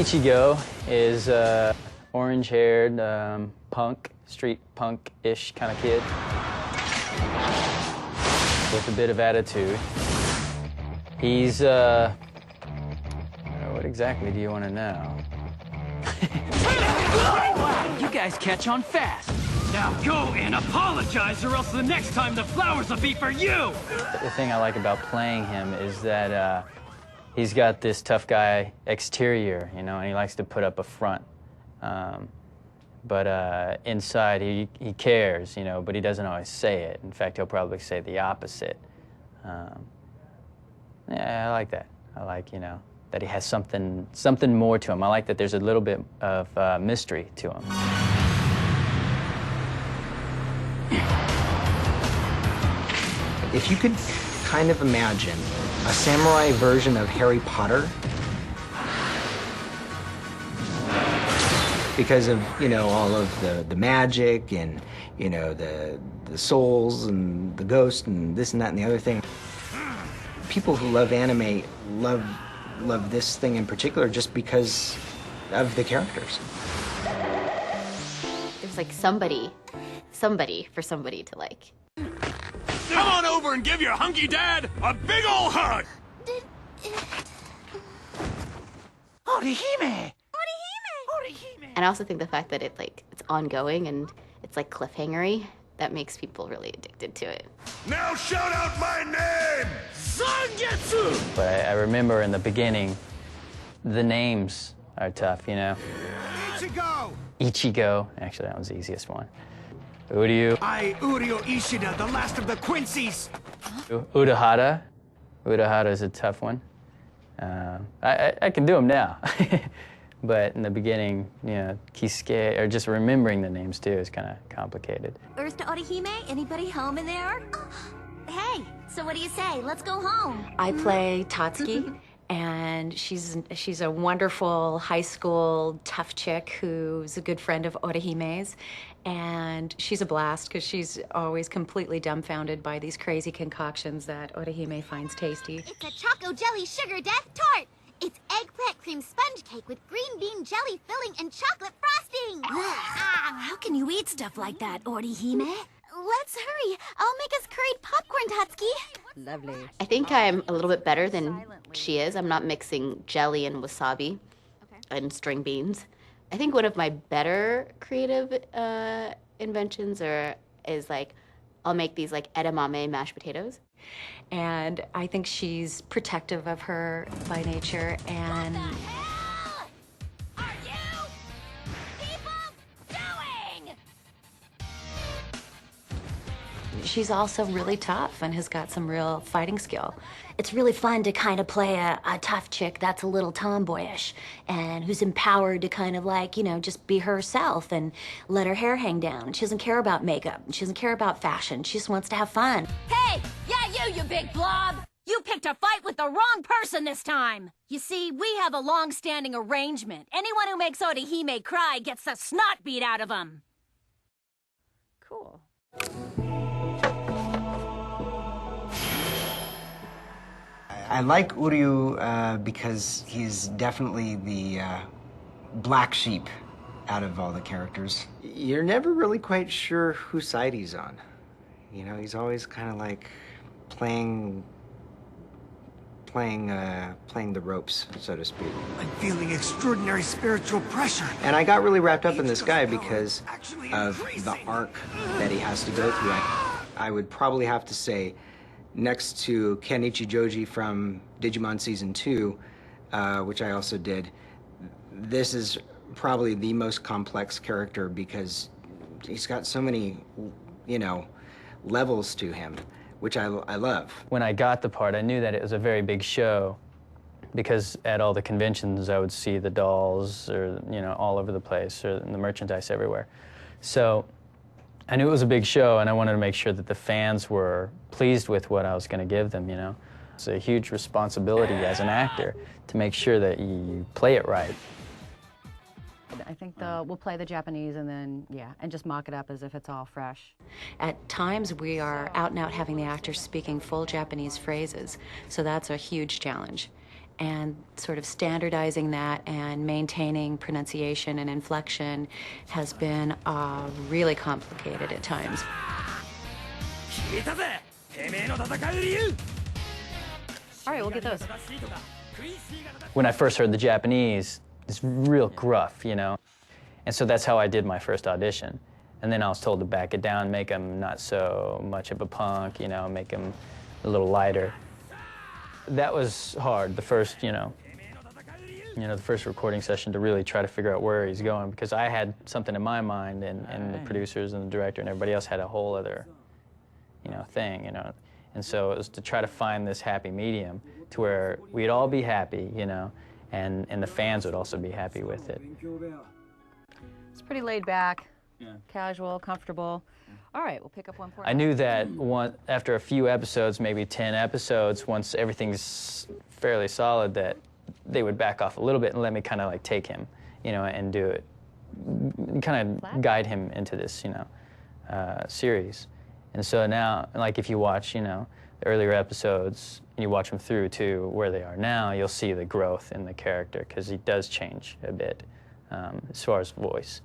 Ichigo is orange-haired, punk, street punk-ish kind of kid with a bit of attitude. He's, what exactly do you want to know? You guys catch on fast. Now go and apologize, or else the next time the flowers will be for you! The thing I like about playing him is that he's got this tough guy exterior, you know, and he likes to put up a front. But inside, he cares, you know, but he doesn't always say it. In fact, he'll probably say the opposite. Yeah, I like that. I like, you know, that he has something more to him. I like that there's a little bit of mystery to him. If you could kind of imagine a samurai version of Harry Potter, because of, you know, all of the magic and, you know, the souls and the ghosts and this and that and the other thing. People who love anime love this thing in particular just because of the characters. There's like somebody for somebody to like. Come on over and give your hunky dad a big ol' hug! Orihime! And I also think the fact that it's ongoing and it's like cliffhangery, that makes people really addicted to it. Now shout out my name! Zangetsu! But I remember in the beginning, the names are tough, you know? Ichigo! Ichigo, actually that was the easiest one. Uryu. Uryu Ishida, the last of the Quincy's! Urahara. Urahara is a tough one. I can do them now. But in the beginning, you know, Kisuke, or just remembering the names too, is kind of complicated. Ursa Orihime, anybody home in there? Hey, so what do you say? Let's go home. I play Tatsuki, and she's a wonderful high school tough chick who's a good friend of Orihime's. And she's a blast because she's always completely dumbfounded by these crazy concoctions that Orihime finds tasty. It's a choco jelly sugar death tart. It's eggplant cream sponge cake with green bean jelly filling and chocolate frosting. How can you eat stuff like that, Orihime? Let's hurry. I'll make us curried popcorn, Tatsuki. Lovely. I think I'm a little bit better than she is. I'm not mixing jelly and wasabi and string beans. I think one of my better creative inventions is like, I'll make these like edamame mashed potatoes. And I think she's protective of her by nature, and What the hell are you people doing? she's also really tough and has got some real fighting skill. It's really fun to kind of play a tough chick that's a little tomboyish and who's empowered to kind of like, you know, just be herself and let her hair hang down. She doesn't care about makeup. She doesn't care about fashion. She just wants to have fun. Hey! Yeah, you big blob! You picked a fight with the wrong person this time! You see, we have a long-standing arrangement. Anyone who makes Orihime cry gets the snot beat out of him. Cool. I like Uryu because he's definitely the black sheep out of all the characters. You're never really quite sure whose side he's on. You know, he's always kind of like playing the ropes, so to speak. I'm feeling extraordinary spiritual pressure. And I got really wrapped up in this guy because of the arc that he has to go through. I would probably have to say, next to Kenichi Joji from Digimon Season 2, which I also did, this is probably the most complex character because he's got so many, you know, levels to him, which I love. When I got the part, I knew that it was a very big show because at all the conventions I would see the dolls or, you know, all over the place or the merchandise everywhere. So I knew it was a big show and I wanted to make sure that the fans were pleased with what I was going to give them, you know. It's a huge responsibility as an actor to make sure that you play it right. I think we'll play the Japanese and then, yeah, and just mock it up as if it's all fresh. At times, we are out and out having the actors speaking full Japanese phrases, so that's a huge challenge. and sort of standardizing that and maintaining pronunciation and inflection has been really complicated at times. All right, we'll get those. When I first heard the Japanese, it's real gruff, you know? And so that's how I did my first audition. And then I was told to back it down, make him not so much of a punk, you know, make him a little lighter. That was hard, the first, the first recording session, to really try to figure out where he's going, because I had something in my mind, and the producers and the director and everybody else had a whole other, thing, And so it was to try to find this happy medium to where we'd all be happy, and the fans would also be happy with it. It's pretty laid back, casual, comfortable. All right, we'll pick up one more. I knew that after a few episodes, maybe 10 episodes, once everything's fairly solid, that they would back off a little bit and let me kind of like take him, and do it, kind of guide him into this, series. And so now, like if you watch, the earlier episodes, and you watch them through to where they are now, you'll see the growth in the character, because he does change a bit as far as voice.